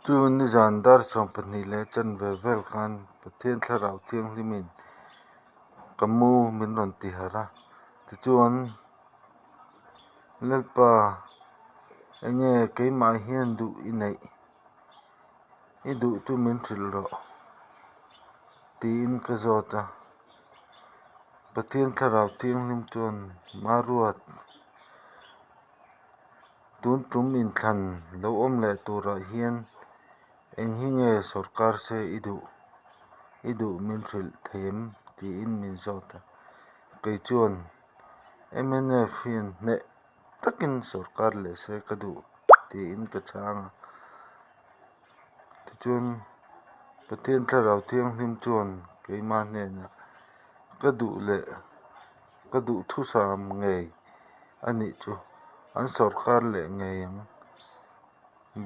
chu ni zan dar chom pani le chan ve vel khan pathian thlarau thiang hlimin kamu min ron ti hara ti chuan lalpa enge keimah hian duh i neih i duh tu min hril ro tiin ka zawta pathian thlarau thiang hlim chuan maruat tun tum in thlan lo awm leh turah hian eng hi nge sarkar se i duh min hril thiam tiin min zawta kei chuan MNF hian hneh takin sarkar leh se ka duh tiin ka chhanga tichuan pathian thlarau thiang hlim chuan keimah hnenah ka duh thusam ngei anih chu an sarkar leh ngei ang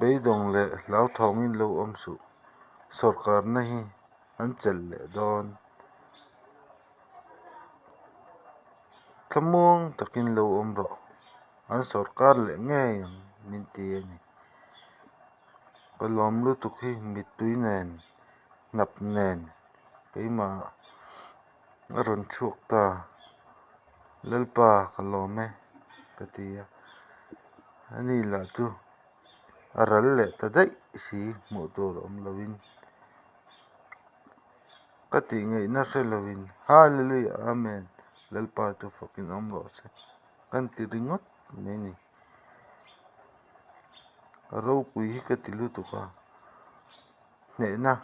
beidawng leh hlau thawngin lo awm su sarkar na hi an chel leh dawn thlamuang takin lo awm ro an sarkar leh ngei ang min ti ani ka lawm lutuk hi mipui nen hnap nen keimah a rawn chhuak ta lalpa ka lawm e ka ti a ani lah chu a ral leh tadaih si hmuh tur awm lovin ka tih ngaihna hrelovin hallelujah amen lalpa chu fakin awm ro se kan ti ringawt mai ni a ropui hi ka ti lutuk a hnehna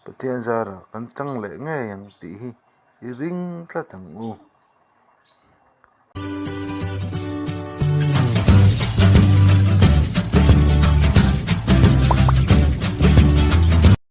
pathian zara kan tang leh ngei ang tih hi i ring tlat ang u